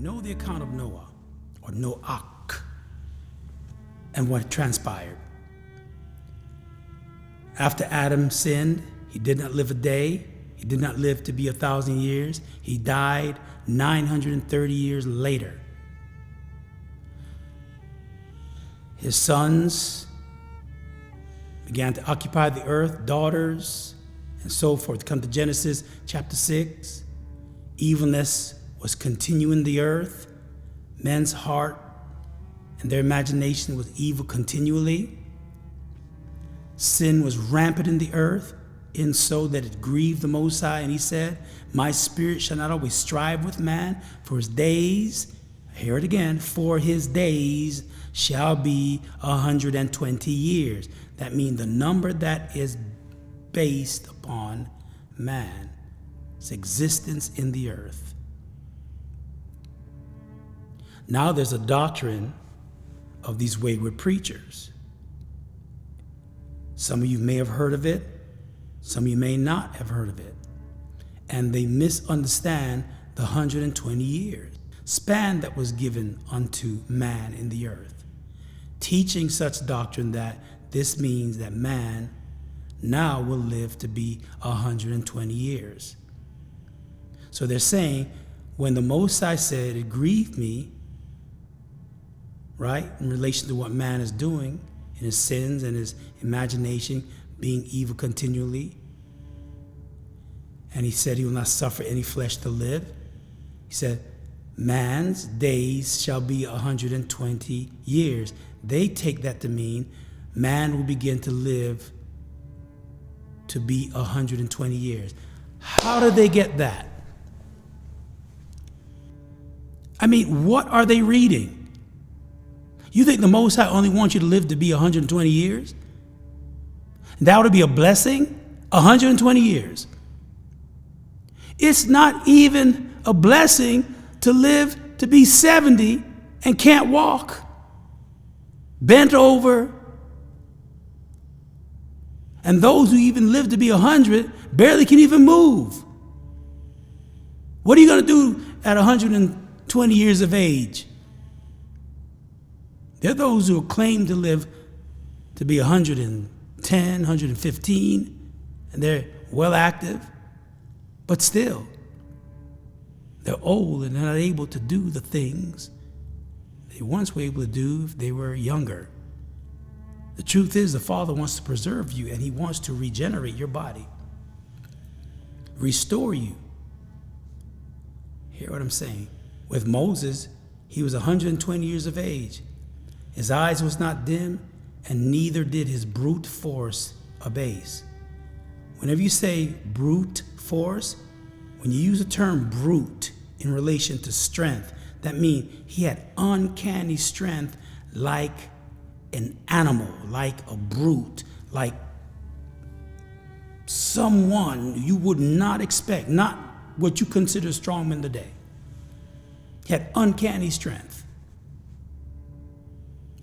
We know the account of Noah, or Noach, and what transpired. After Adam sinned, he did not live a day. He did not live to be 1,000 years. He died 930 years later. His sons began to occupy the earth, daughters, and so forth. Come to Genesis chapter 6. Evilness was continuing the earth. Men's heart and their imagination was evil continually. Sin was rampant in the earth, in so that it grieved the Most High. And he said, my spirit shall not always strive with man, for his days, I hear it again, for his days shall be 120 years. That means the number that is based upon man's existence in the earth. Now there's a doctrine of these wayward preachers. Some of you may have heard of it. Some of you may not have heard of it. And they misunderstand the 120 years span that was given unto man in the earth, teaching such doctrine that this means that man now will live to be 120 years. So they're saying, when the Most High said, it grieved me, right, in relation to what man is doing in his sins and his imagination being evil continually, and he said he will not suffer any flesh to live. He said, man's days shall be 120 years. They take that to mean man will begin to live to be 120 years. How do they get that? I mean, what are they reading? You think the Most High only wants you to live to be 120 years? That would be a blessing? 120 years. It's not even a blessing to live to be 70 and can't walk, bent over. And those who even live to be 100 barely can even move. What are you going to do at 120 years of age? There are those who claim to live to be 110, 115, and they're well active, but still, they're old and they're not able to do the things they once were able to do if they were younger. The truth is, the Father wants to preserve you, and he wants to regenerate your body, restore you. Hear what I'm saying? With Moses, he was 120 years of age. His eyes was not dim, and neither did his brute force abase. Whenever you say brute force, when you use the term brute in relation to strength, that means he had uncanny strength like an animal, like a brute, like someone you would not expect, not what you consider strong men today. He had uncanny strength.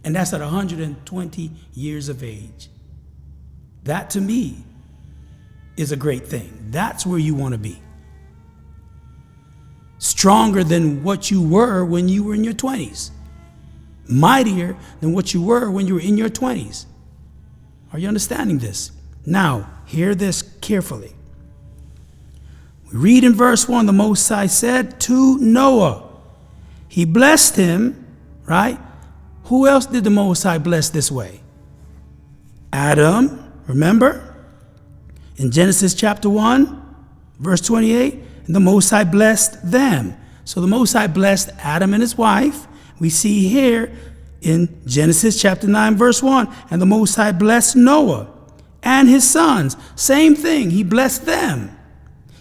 And that's at 120 years of age. That to me is a great thing. That's where you want to be. Stronger than what you were when you were in your 20s. Mightier than what you were when you were in your 20s. Are you understanding this? Now, hear this carefully. We read in verse 1, the Most High said to Noah, he blessed him, right? Who else did the Most High bless this way? Adam, remember? In Genesis chapter 1, verse 28, and the Most High blessed them. So the Most High blessed Adam and his wife. We see here in Genesis chapter 9, verse 1, and the Most High blessed Noah and his sons. Same thing, he blessed them.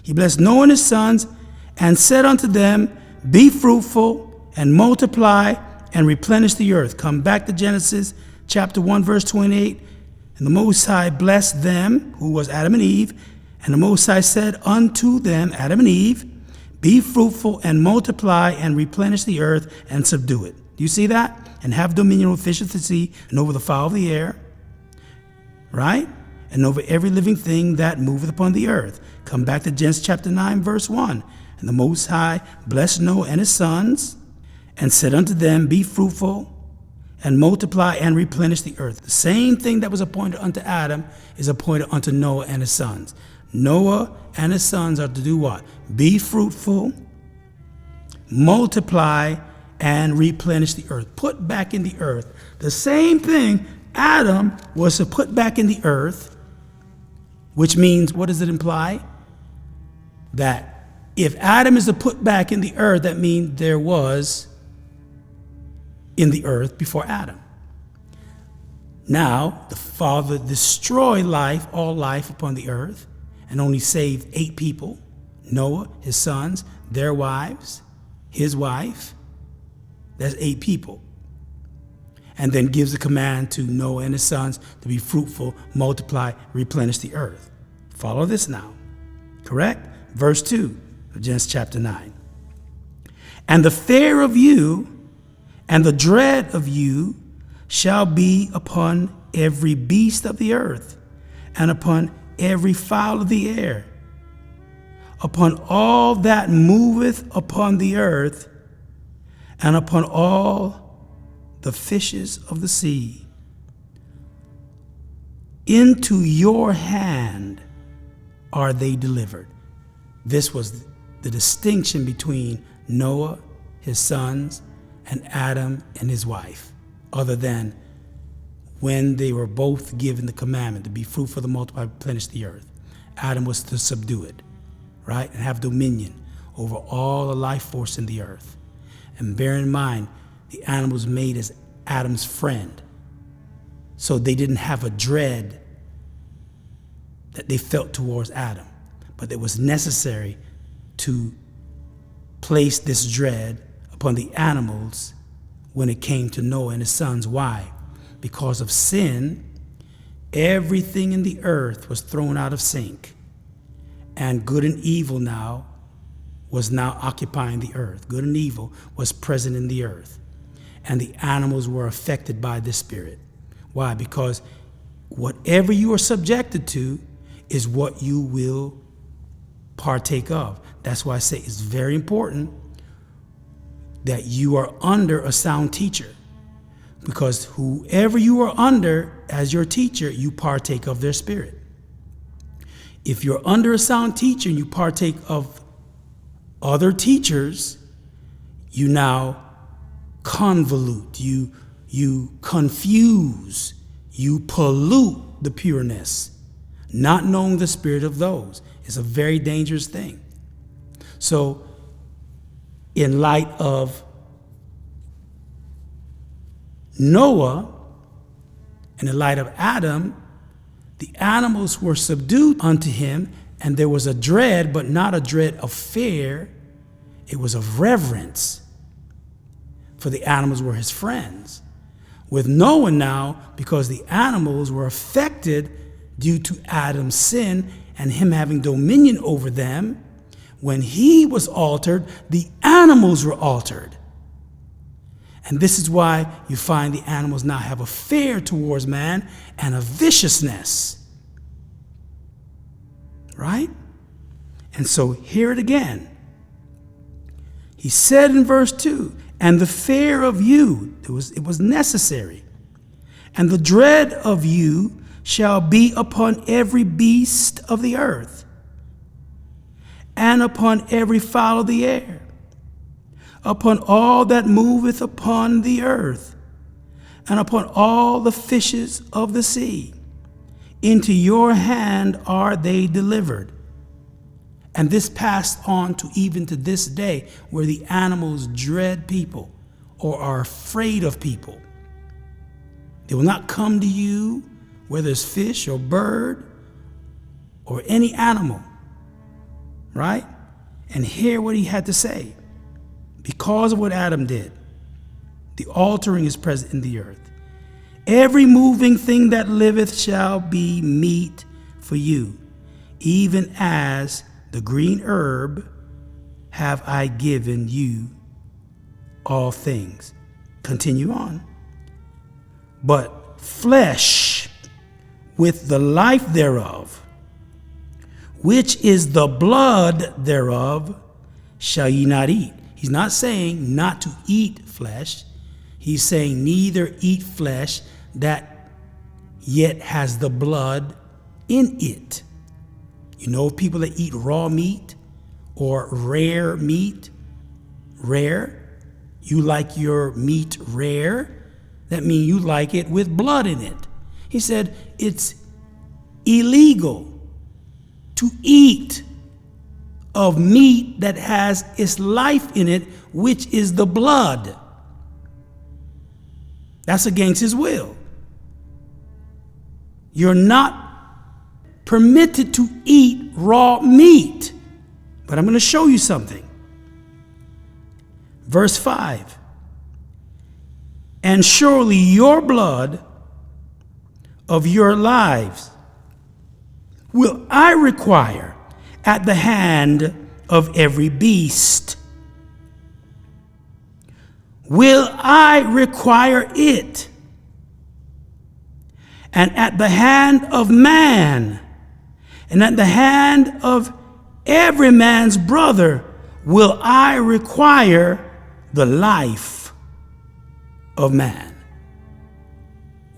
He blessed Noah and his sons and said unto them, be fruitful and multiply and replenish the earth. Come back to Genesis chapter 1, verse 28. And the Most High blessed them, who was Adam and Eve. And the Most High said unto them, Adam and Eve, be fruitful and multiply and replenish the earth and subdue it. Do you see that? And have dominion over fish of the sea and over the fowl of the air. Right? And over every living thing that moveth upon the earth. Come back to Genesis chapter 9, verse 1. And the Most High blessed Noah and his sons, and said unto them, Be fruitful, and multiply, and replenish the earth. The same thing that was appointed unto Adam is appointed unto Noah and his sons. Noah and his sons are to do what? Be fruitful, multiply, and replenish the earth. Put back in the earth. The same thing Adam was to put back in the earth, which means, what does it imply? That if Adam is to put back in the earth, that means there was in the earth before Adam. Now, the Father destroyed life, all life upon the earth, and only saved 8 people: Noah, his sons, their wives, his wife. That's 8 people. And then gives a command to Noah and his sons to be fruitful, multiply, replenish the earth. Follow this now. Correct? Verse 2 of Genesis chapter 9. And the fear of you and the dread of you shall be upon every beast of the earth, and upon every fowl of the air, upon all that moveth upon the earth, and upon all the fishes of the sea. Into your hand are they delivered. This was the distinction between Noah, his sons, and Adam and his wife, other than when they were both given the commandment to be fruitful, to multiply, replenish the earth. Adam was to subdue it, right, and have dominion over all the life force in the earth. And bear in mind, the animals made as Adam's friend, so they didn't have a dread that they felt towards Adam, but it was necessary to place this dread upon the animals when it came to Noah and his sons. Why? Because of sin, everything in the earth was thrown out of sync, and good and evil was now occupying the earth. Good and evil was present in the earth, and the animals were affected by this spirit. Why? Because whatever you are subjected to is what you will partake of. That's why I say it's very important that you are under a sound teacher, because whoever you are under as your teacher, you partake of their spirit. If you're under a sound teacher and you partake of other teachers, you now convolute, you confuse, you pollute the pureness, not knowing the spirit of those. It's a very dangerous thing. So, in light of Noah and in light of Adam, the animals were subdued unto him, and there was a dread, but not a dread of fear. It was of reverence, for the animals were his friends. With Noah now, because the animals were affected due to Adam's sin and him having dominion over them, when he was altered, the animals were altered. And this is why you find the animals now have a fear towards man and a viciousness. Right? And so hear it again. He said in verse 2, and the fear of you, it was necessary, and the dread of you shall be upon every beast of the earth, and upon every fowl of the air, upon all that moveth upon the earth, and upon all the fishes of the sea. Into your hand are they delivered. And this passed on to even to this day, where the animals dread people or are afraid of people. They will not come to you, whether it's fish or bird or any animal, right? And hear what he had to say. Because of what Adam did, the altering is present in the earth. Every moving thing that liveth shall be meat for you, even as the green herb have I given you all things. Continue on. But flesh with the life thereof, which is the blood thereof, shall ye not eat. He's not saying not to eat flesh. He's saying neither eat flesh that yet has the blood in it. You know people that eat raw meat or rare meat? Rare. You like your meat rare? That means you like it with blood in it. He said it's illegal to eat of meat that has its life in it, which is the blood. That's against his will. You're not permitted to eat raw meat. But I'm going to show you something. Verse 5. And surely your blood of your lives will I require at the hand of every beast. Will I require it? And at the hand of man, and at the hand of every man's brother, will I require the life of man.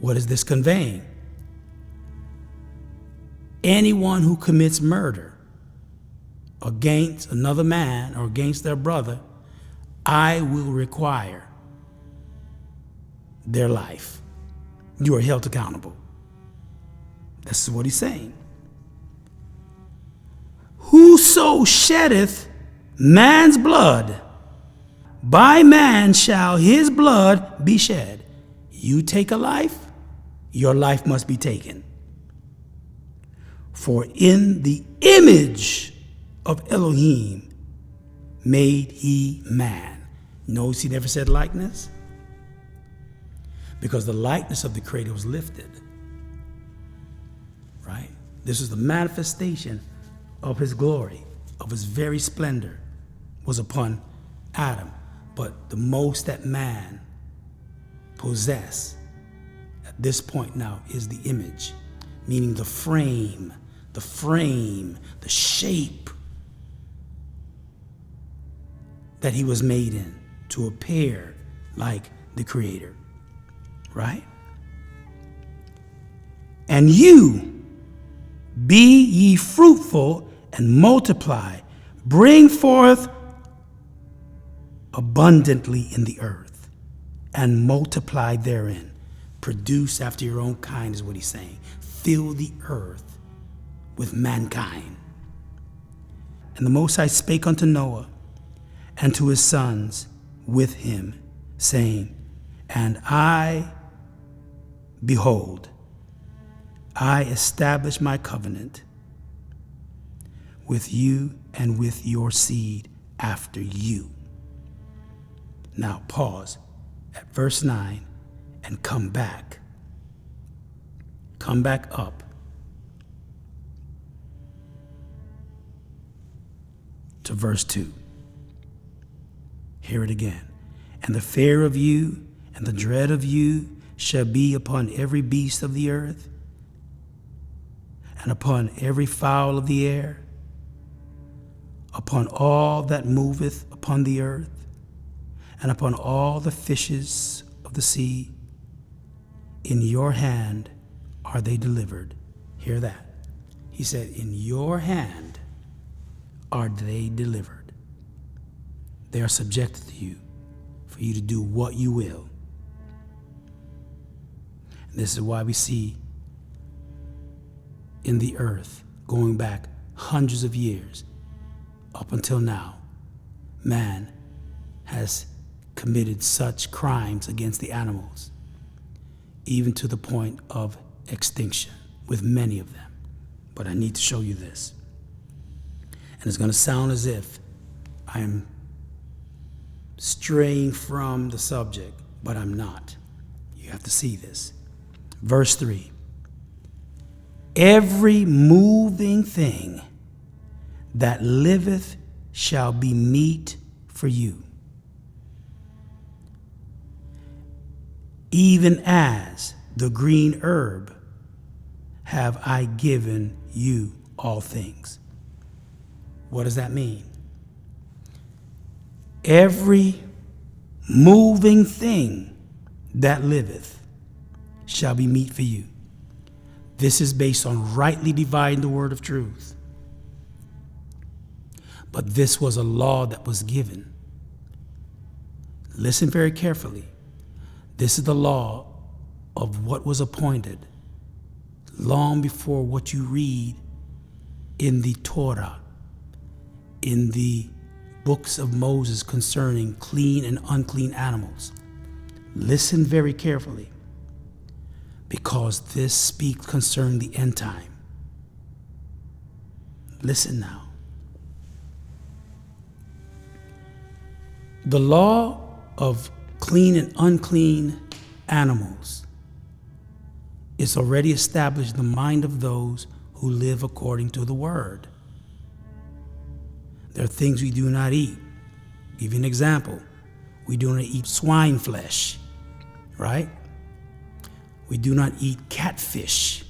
What is this conveying? Anyone who commits murder against another man or against their brother, I will require their life. You are held accountable. This is what he's saying. Whoso sheddeth man's blood, by man shall his blood be shed. You take a life, your life must be taken. For in the image of Elohim made he man. Notice he never said likeness, because the likeness of the Creator was lifted. Right? This is the manifestation of his glory, of his very splendor, was upon Adam. But the most that man possess at this point now is the image, meaning the frame, the shape that he was made in to appear like the Creator, right? And you, be ye fruitful and multiply, bring forth abundantly in the earth, and multiply therein. Produce after your own kind is what he's saying. Fill the earth with mankind. And the Most High spake unto Noah and to his sons with him, saying, And I, behold, I establish my covenant with you and with your seed after you. Now pause at verse 9 and come back. Come back up to verse 2. Hear it again. And the fear of you and the dread of you shall be upon every beast of the earth, and upon every fowl of the air, upon all that moveth upon the earth, and upon all the fishes of the sea. In your hand are they delivered. Hear that. He said, in your hand are they delivered. They are subjected to you for you to do what you will. And this is why we see in the earth, going back hundreds of years, up until now, man has committed such crimes against the animals, even to the point of extinction with many of them. But I need to show you this. And it's going to sound as if I'm straying from the subject, but I'm not. You have to see this. Verse 3. Every moving thing that liveth shall be meat for you, even as the green herb have I given you all things. What does that mean? every moving thing that liveth shall be meat for you. This is based on rightly dividing the word of truth. But this was a law that was given. Listen very carefully. This is the law of what was appointed long before what you read in the Torah, in the books of Moses concerning clean and unclean animals. Listen very carefully, because this speaks concerning the end time. Listen now. The law of clean and unclean animals is already established in the mind of those who live according to the word. There are things we do not eat. I'll give you an example. We do not eat swine flesh, right? We do not eat catfish.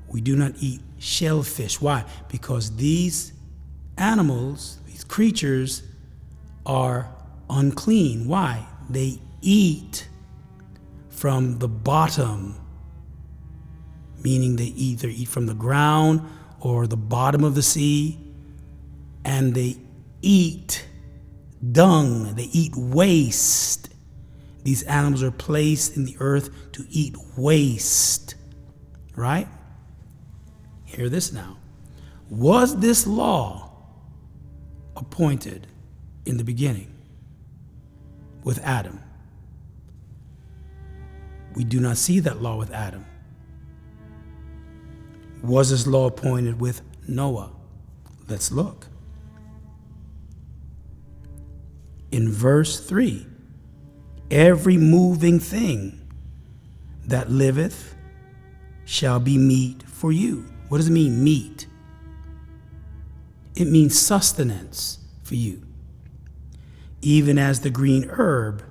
We do not eat shellfish. Why? Because these animals, these creatures, are unclean. Why? They eat from the bottom, meaning they either eat from the ground or the bottom of the sea, and they eat dung, they eat waste. These animals are placed in the earth to eat waste, right? Hear this now. Was this law appointed in the beginning with Adam? We do not see that law with Adam. Was this law appointed with Noah? Let's look. In verse 3, every moving thing that liveth shall be meat for you. What does it mean, meat? It means sustenance for you. Even as the green herb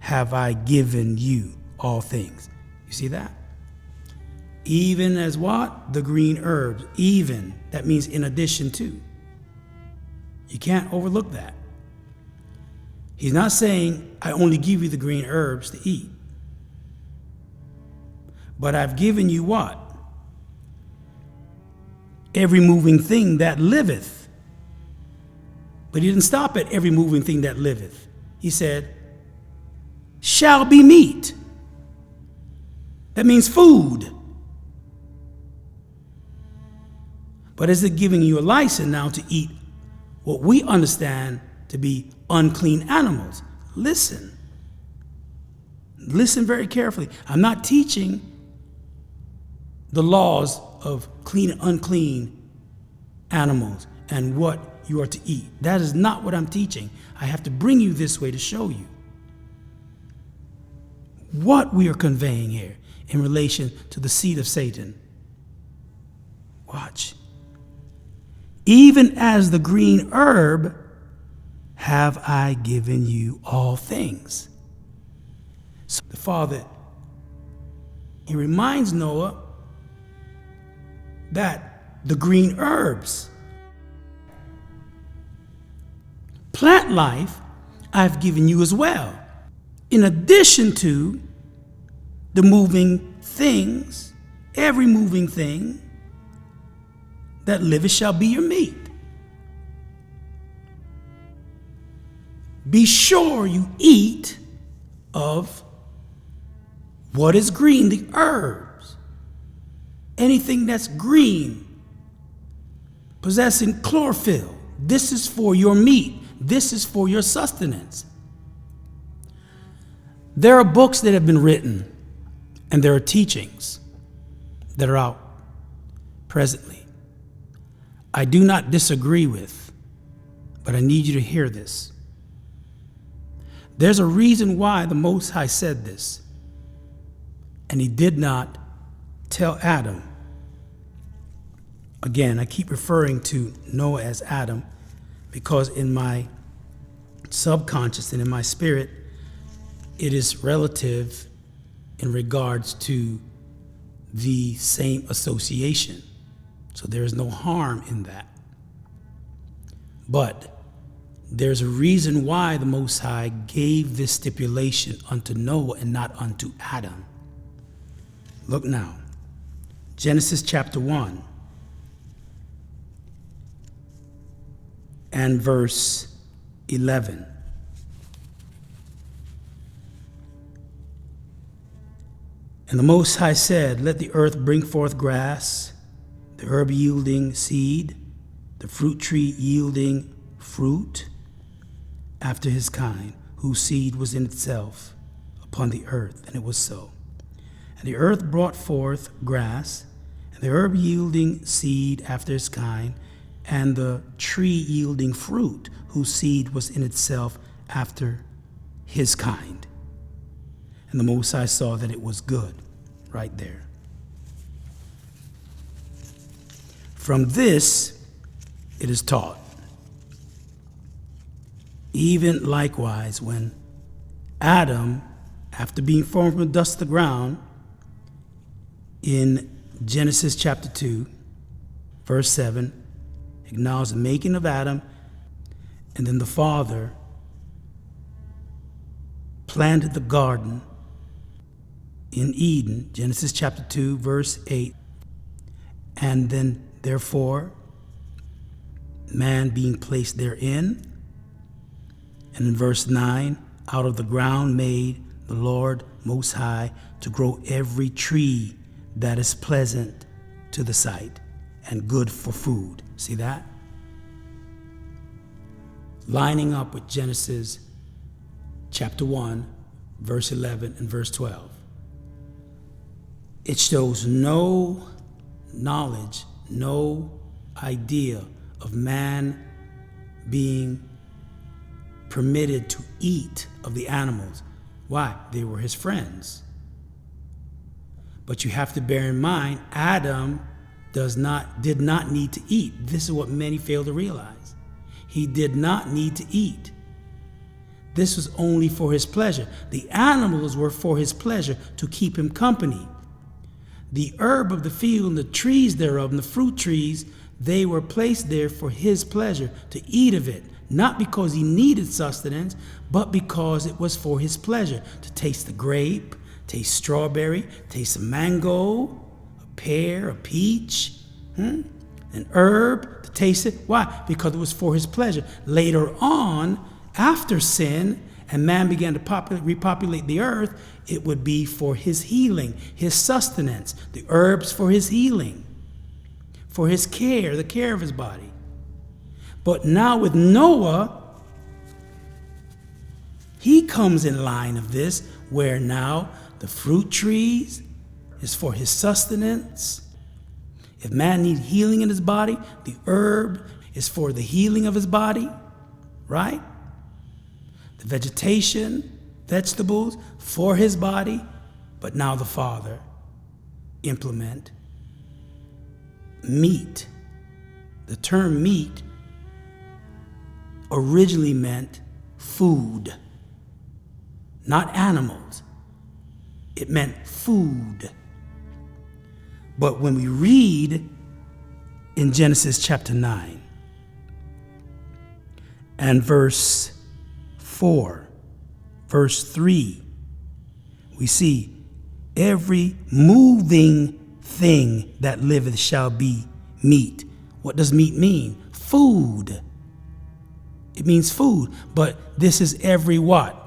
have I given you all things. You see that? Even as what? The green herbs. Even. That means in addition to. You can't overlook that. He's not saying, I only give you the green herbs to eat. But I've given you what? Every moving thing that liveth. But he didn't stop at every moving thing that liveth. He said, shall be meat. That means food. But is it giving you a license now to eat what we understand to be unclean animals? Listen. Listen very carefully. I'm not teaching the laws of clean and unclean animals and what you are to eat. That is not what I'm teaching. I have to bring you this way to show you what we are conveying here in relation to the seed of Satan. Watch. Even as the green herb have I given you all things. So the Father, he reminds Noah that the green herbs, plant life, I've given you as well. In addition to the moving things, every moving thing that liveth shall be your meat. Be sure you eat of what is green, the herbs. Anything that's green, possessing chlorophyll. This is for your meat. This is for your sustenance. There are books that have been written, and there are teachings that are out presently. I do not disagree with, but I need you to hear this. There's a reason why the Most High said this, and he did not tell Adam. Again, I keep referring to Noah as Adam because in my subconscious and in my spirit, it is relative in regards to the same association. So there is no harm in that. But there's a reason why the Most High gave this stipulation unto Noah and not unto Adam. Look now, Genesis chapter 1 and verse 11. And the Most High said, let the earth bring forth grass, the herb yielding seed, the fruit tree yielding fruit after his kind, whose seed was in itself upon the earth. And it was so. And the earth brought forth grass, and the herb yielding seed after his kind, and the tree yielding fruit, whose seed was in itself after his kind. And the Most High saw that it was good. Right there. From this, it is taught. Even likewise, when Adam, after being formed from the dust of the ground, in Genesis chapter 2, verse 7, acknowledged the making of Adam, and then the Father planted the garden in Eden, Genesis chapter 2, verse 8. And then, therefore, man being placed therein. And in verse 9, out of the ground made the Lord Most High to grow every tree that is pleasant to the sight and good for food. See that? Lining up with Genesis chapter 1, verse 11 and verse 12. It shows no knowledge, no idea of man being permitted to eat of the animals. Why? They were his friends. But you have to bear in mind, Adam did not need to eat. This is what many fail to realize. He did not need to eat. This was only for his pleasure. The animals were for his pleasure, to keep him company. The herb of the field and the trees thereof and the fruit trees, they were placed there for his pleasure, to eat of it, not because he needed sustenance, but because it was for his pleasure, to taste the grape, taste strawberry, taste a mango, a pear, a peach, an herb, to taste it. Why? Because it was for his pleasure. Later on, after sin, and man began to repopulate the earth, it would be for his healing, his sustenance, the herbs for his healing, for his care, the care of his body. But now with Noah, he comes in line of this, where now the fruit trees is for his sustenance. If man needs healing in his body, the herb is for the healing of his body, right? The vegetation, vegetables for his body, but now the Father implement meat. The term meat originally meant food, not animals. It meant food. But when we read in Genesis chapter 9 and verse 4, verse 3, we see every moving thing that liveth shall be meat. What does meat mean? Food. It means food, but this is every what?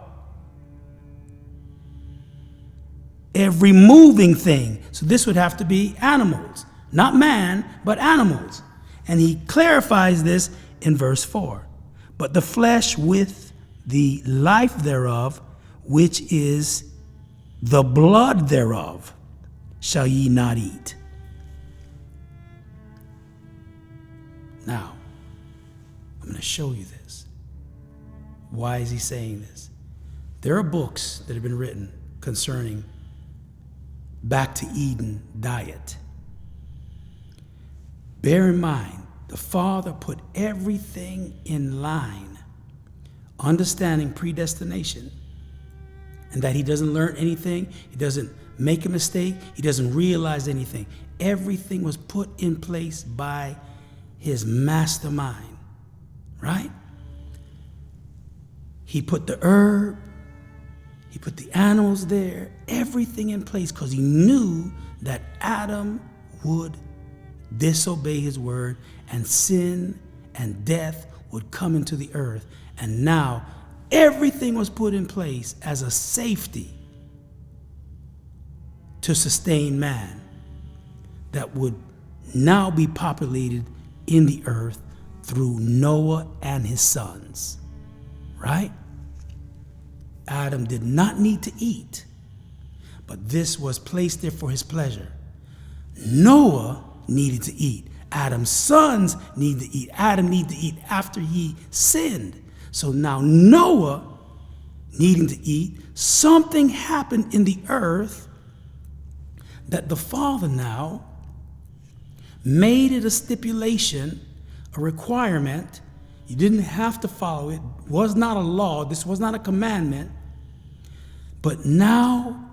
Every moving thing. So this would have to be animals, not man, but animals. And he clarifies this in verse 4. But the flesh with the life thereof, which is the blood thereof, shall ye not eat. Now, I'm going to show you this. Why is he saying this? There are books that have been written concerning back to Eden diet. Bear in mind, the Father put everything in line, understanding predestination, and that he doesn't learn anything, he doesn't make a mistake, he doesn't realize anything. Everything was put in place by his mastermind, right? He put the herb, he put the animals there, everything in place, because he knew that Adam would disobey his word, and sin and death would come into the earth. And now everything was put in place as a safety to sustain man that would now be populated in the earth through Noah and his sons. Right? Adam did not need to eat, but this was placed there for his pleasure. Noah needed to eat. Adam's sons needed to eat. Adam needed to eat after he sinned. So now Noah needing to eat, something happened in the earth that the Father now made it a stipulation, a requirement. You didn't have to follow it. It was not a law. This was not a commandment. But now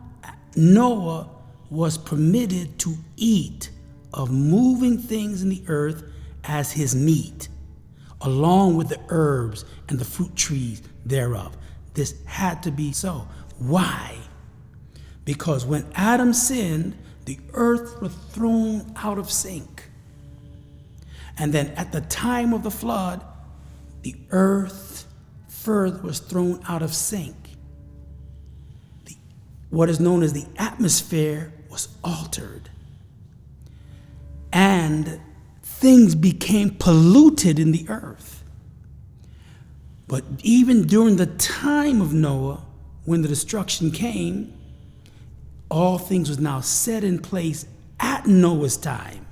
Noah was permitted to eat of moving things in the earth as his meat, along with the herbs and the fruit trees thereof. This had to be so. Why? Because when Adam sinned, the earth was thrown out of sync. And then at the time of the flood, the earth further was thrown out of sync. What is known as the atmosphere was altered. And things became polluted in the earth. But even during the time of Noah, when the destruction came, all things was now set in place at Noah's time.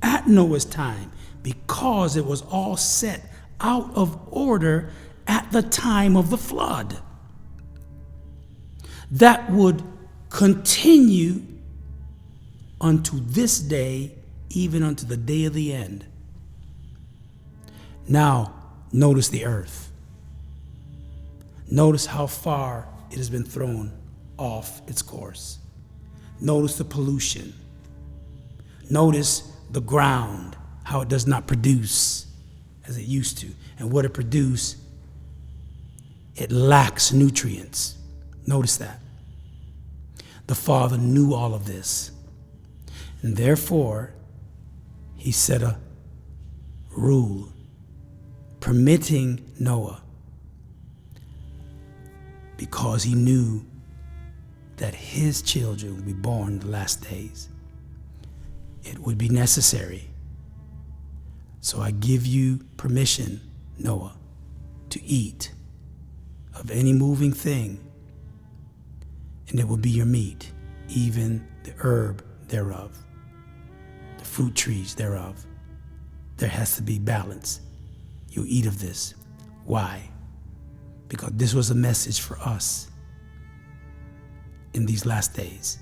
At Noah's time, because it was all set out of order at the time of the flood. That would continue unto this day, even unto the day of the end. Now, notice the earth. Notice how far it has been thrown off its course. Notice the pollution. Notice the ground, how it does not produce as it used to. And what it produces, it lacks nutrients. Notice that. The Father knew all of this. And therefore, he set a rule permitting Noah, because he knew that his children would be born in the last days. It would be necessary. So I give you permission, Noah, to eat of any moving thing, and it will be your meat, even the herb thereof, the fruit trees thereof. There has to be balance. You eat of this. Why? Because this was a message for us in these last days.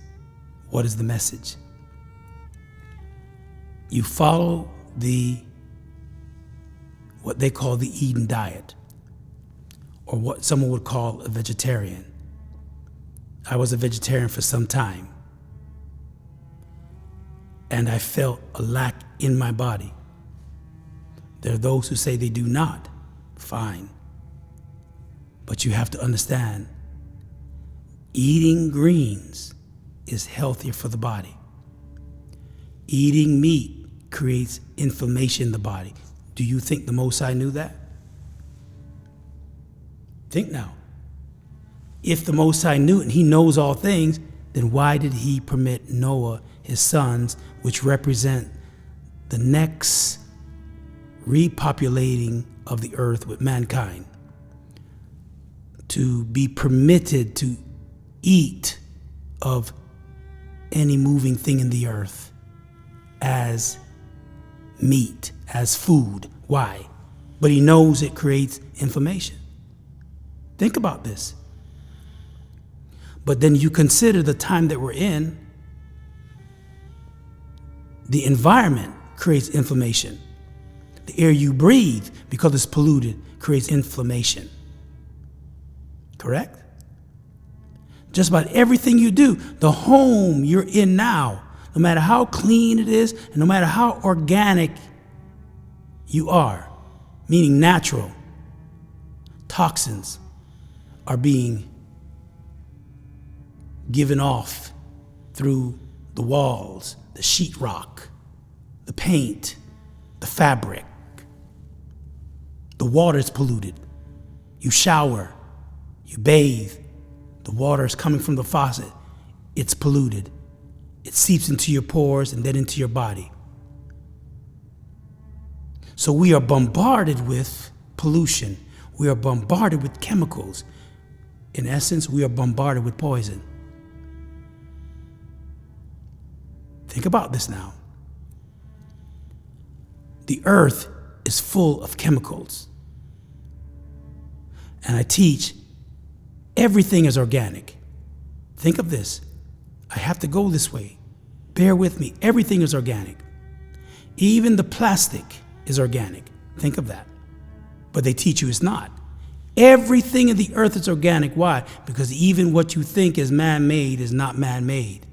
What is the message? You follow what they call the Eden diet, or what someone would call a vegetarian. I was a vegetarian for some time, and I felt a lack in my body. There are those who say they do not. Fine. But you have to understand, eating greens is healthier for the body. Eating meat creates inflammation in the body. Do you think the Most High knew that? Think now. If the Most High knew it and he knows all things, then why did he permit Noah, his sons, which represent the next repopulating of the earth with mankind, to be permitted to eat of any moving thing in the earth as meat, as food? Why? But he knows it creates inflammation. Think about this. But then you consider the time that we're in. The environment creates inflammation. The air you breathe, because it's polluted, creates inflammation. Correct? Just about everything you do, the home you're in now, no matter how clean it is, and no matter how organic you are, meaning natural, toxins are being given off through the walls, the sheetrock, the paint, the fabric. The water is polluted. You shower, you bathe, the water is coming from the faucet. It's polluted. It seeps into your pores and then into your body. So we are bombarded with pollution. We are bombarded with chemicals. In essence, we are bombarded with poison. Think about this now. The earth is full of chemicals. And I teach everything is organic. Think of this. I have to go this way. Bear with me. Everything is organic. Even the plastic is organic. Think of that. But they teach you it's not. Everything in the earth is organic. Why? Because even what you think is man-made is not man-made.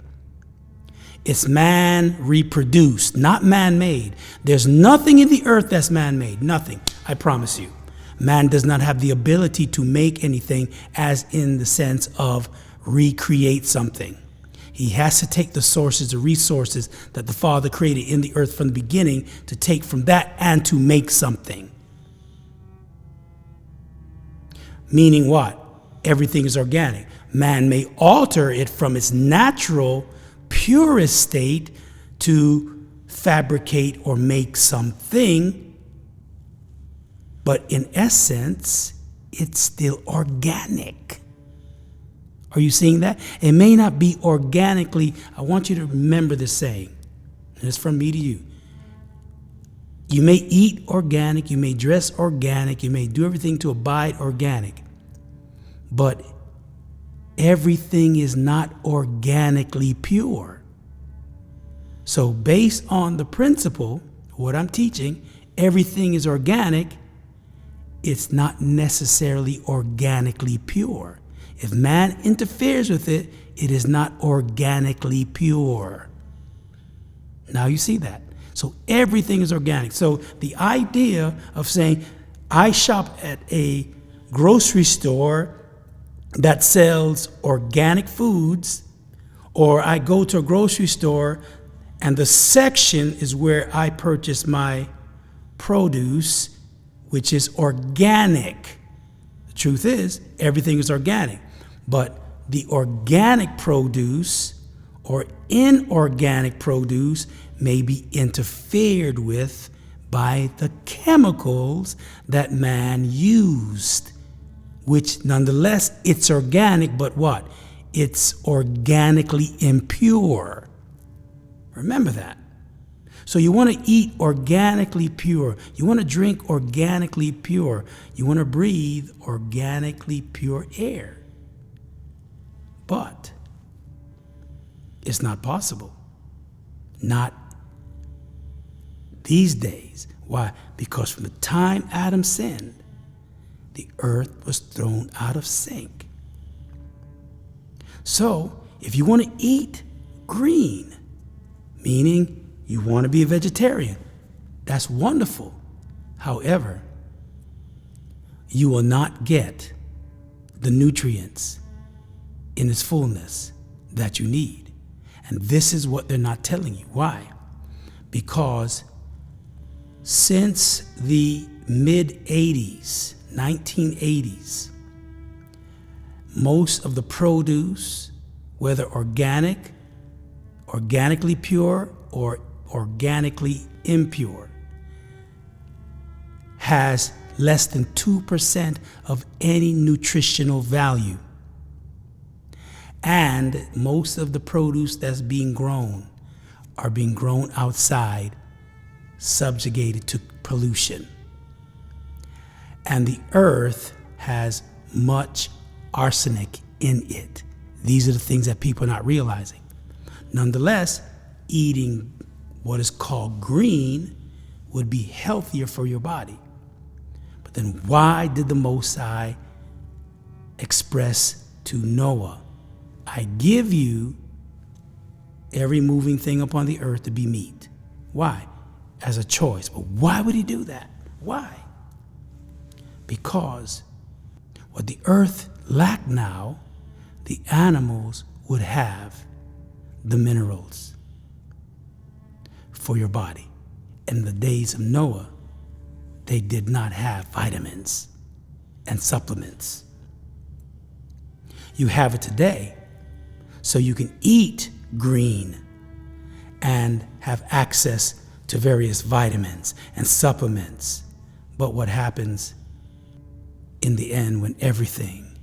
It's man reproduced, not man-made. There's nothing in the earth that's man-made. Nothing. I promise you. Man does not have the ability to make anything as in the sense of recreate something. He has to take the sources, the resources that the Father created in the earth from the beginning to take from that and to make something. Meaning what? Everything is organic. Man may alter it from its natural, purest state to fabricate or make something, but in essence, it's still organic. Are you seeing that? It may not be organically. I want you to remember this saying, and it's from me to you. You may eat organic, you may dress organic, you may do everything to abide organic, but everything is not organically pure. So based on the principle, what I'm teaching, everything is organic, it's not necessarily organically pure. If man interferes with it, it is not organically pure. Now you see that. So everything is organic. So the idea of saying, I shop at a grocery store that sells organic foods, or I go to a grocery store and the section is where I purchase my produce, which is organic. The truth is, everything is organic. But the organic produce or inorganic produce may be interfered with by the chemicals that man used, which nonetheless, it's organic, but what? It's organically impure. Remember that. So you want to eat organically pure. You want to drink organically pure. You want to breathe organically pure air. But it's not possible. Not these days. Why? Because from the time Adam sinned, the earth was thrown out of sync. So if you want to eat green, meaning you want to be a vegetarian, that's wonderful. However, you will not get the nutrients in its fullness that you need. And this is what they're not telling you. Why? Because since the mid-80s, 1980s, most of the produce, whether organic, organically pure, or organically impure, has less than 2% of any nutritional value. And most of the produce that's being grown are being grown outside, subjugated to pollution. And the earth has much arsenic in it. These are the things that people are not realizing. Nonetheless, eating what is called green would be healthier for your body. But then why did the Most High express to Noah, I give you every moving thing upon the earth to be meat? Why? As a choice. But why would he do that? Why? Because What the earth lacked now, the animals would have the minerals for your body. In the days of Noah, they did not have vitamins and supplements. You have it today, so you can eat green and have access to various vitamins and supplements. But what happens in the end when everything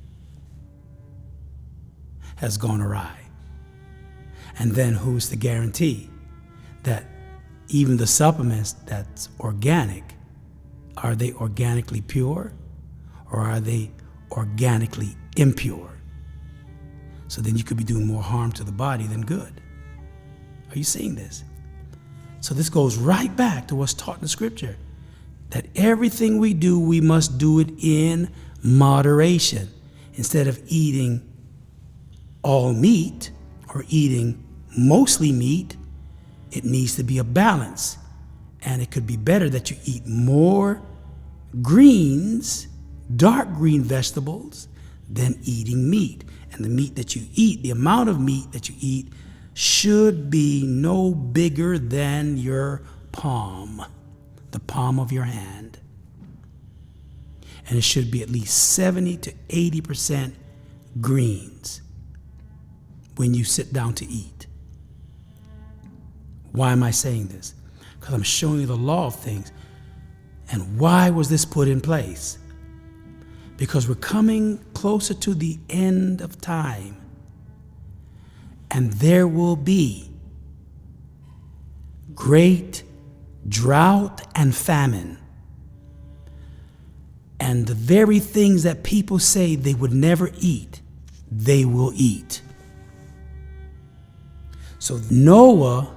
has gone awry? And then who's to guarantee that even the supplements that's organic, are they organically pure or are they organically impure? So then you could be doing more harm to the body than good. Are you seeing this? So this goes right back to what's taught in the scripture, that everything we do, we must do it in moderation. Instead of eating all meat or eating mostly meat, it needs to be a balance. And it could be better that you eat more greens, dark green vegetables, than eating meat. And the meat that you eat, the amount of meat that you eat, should be no bigger than your palm, the palm of your hand. And it should be at least 70 to 80% greens when you sit down to eat. Why am I saying this? Because I'm showing you the law of things. And why was this put in place? Because we're coming closer to the end of time. And there will be great drought and famine. And the very things that people say they would never eat, they will eat. So Noah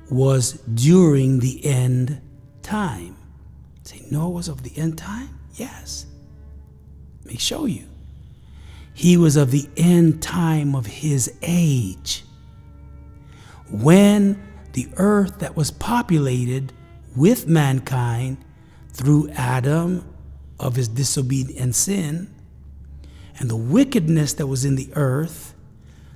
was during the end time. Say, Noah was of the end time? Yes. Let me show you. He was of the end time of his age, when the earth that was populated with mankind through Adam of his disobedience and sin, and the wickedness that was in the earth,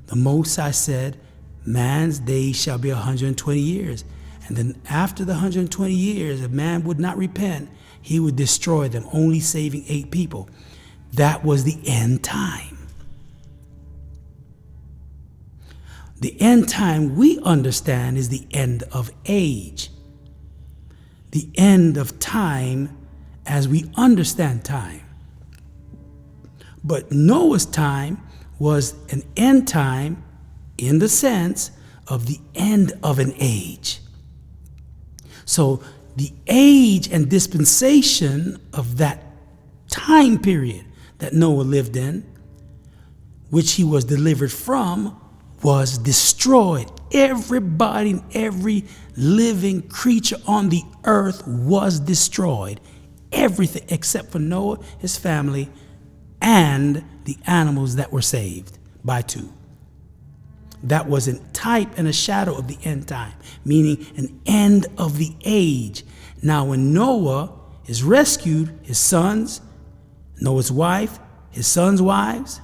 the Most High said, man's days shall be 120 years. And then after the 120 years, if man would not repent, he would destroy them, only saving 8 people. That was the end time. The end time we understand is the end of age. The end of time as we understand time. But Noah's time was an end time in the sense of the end of an age. So the age and dispensation of that time period that Noah lived in, which he was delivered from, was destroyed. Everybody, every living creature on the earth was destroyed. Everything except for Noah, his family, and the animals that were saved by 2. That was a type and a shadow of the end time, meaning an end of the age. Now when Noah is rescued, his sons, Noah's wife, his sons' wives,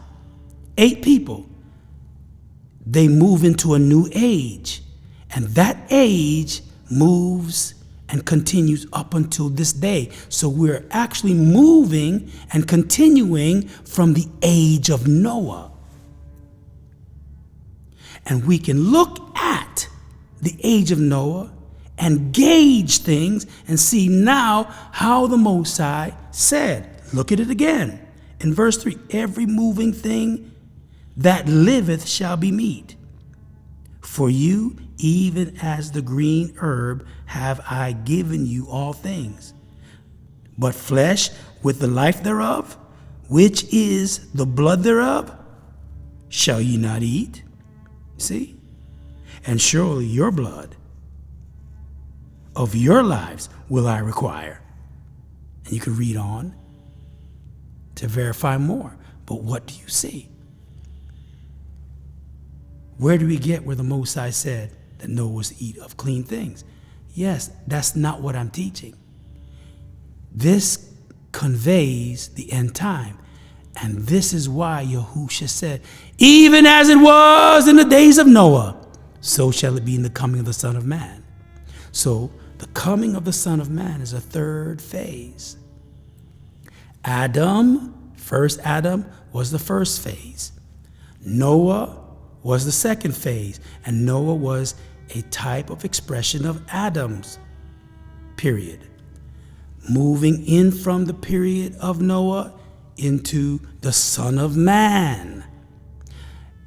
8 people, they move into a new age. And that age moves and continues up until this day. So we're actually moving and continuing from the age of Noah. And we can look at the age of Noah and gauge things and see now how the Most High said. Look at it again. In verse 3, every moving thing that liveth shall be meat. For you, even as the green herb, have I given you all things. But flesh with the life thereof, which is the blood thereof, shall ye not eat. See? And surely your blood of your lives will I require. And you can read on to verify more. But what do you see? Where do we get where the Most High said that Noah was to eat of clean things? Yes, that's not what I'm teaching. This conveys the end time. And this is why Yahusha said, even as it was in the days of Noah, so shall it be in the coming of the Son of Man. So the coming of the Son of Man is a third phase. First Adam was the first phase. Noah was the second phase. And Noah was a type of expression of Adam's period. Moving in from the period of Noah into the Son of Man,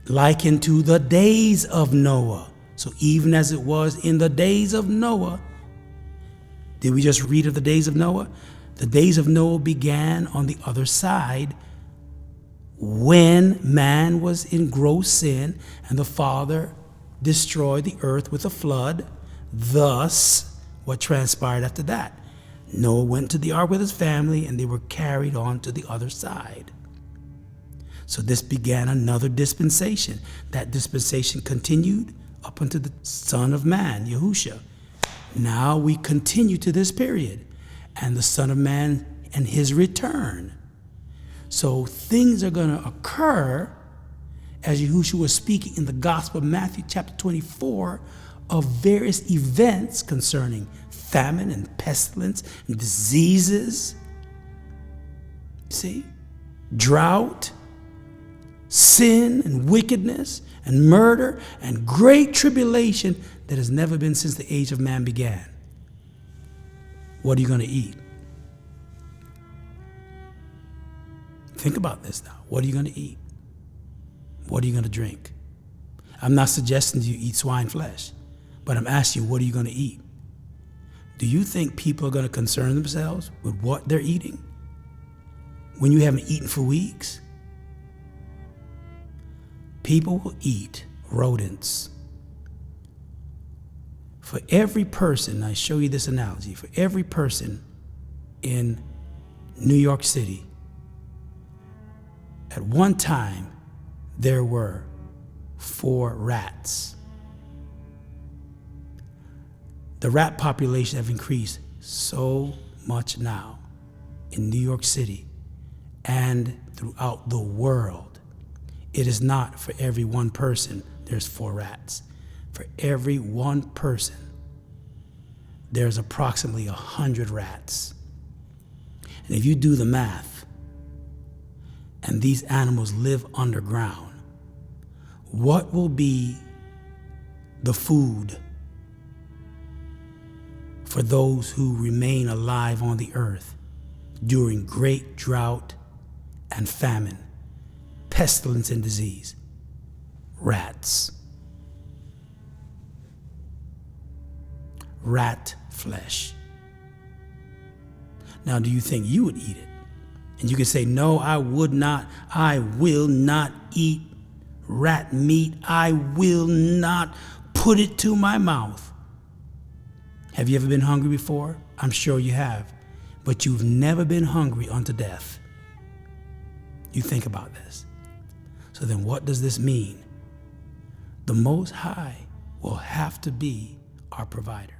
likened to the days of Noah. So even as it was in the days of Noah, did we just read of the days of Noah? The days of Noah began on the other side when man was in gross sin and the Father destroyed the earth with a flood. Thus, what transpired after that? Noah went to the ark with his family and they were carried on to the other side. So this began another dispensation. That dispensation continued up unto the Son of Man, Yahusha. Now we continue to this period and the Son of Man and his return. So things are going to occur as Yahushua was speaking in the Gospel of Matthew chapter 24 of various events concerning famine and pestilence and diseases. See? Drought, sin and wickedness and murder and great tribulation that has never been since the age of man began. What are you going to eat? Think about this now. What are you going to eat? What are you going to drink? I'm not suggesting you eat swine flesh, but I'm asking you, what are you going to eat? Do you think people are going to concern themselves with what they're eating when you haven't eaten for weeks? People will eat rodents. For every person, I show you this analogy, for every person in New York City, at one time, there were 4 rats. The rat population have increased so much now in New York City and throughout the world. It is not for every one person, there's 4 rats. For every one person, there's approximately 100 rats. And if you do the math, and these animals live underground, what will be the food for those who remain alive on the earth during great drought and famine, pestilence and disease? Rats. Rat flesh. Now, do you think you would eat it? And you can say, no, I would not. I will not eat rat meat. I will not put it to my mouth. Have you ever been hungry before? I'm sure you have. But you've never been hungry unto death. You think about this. So then what does this mean? The Most High will have to be our provider.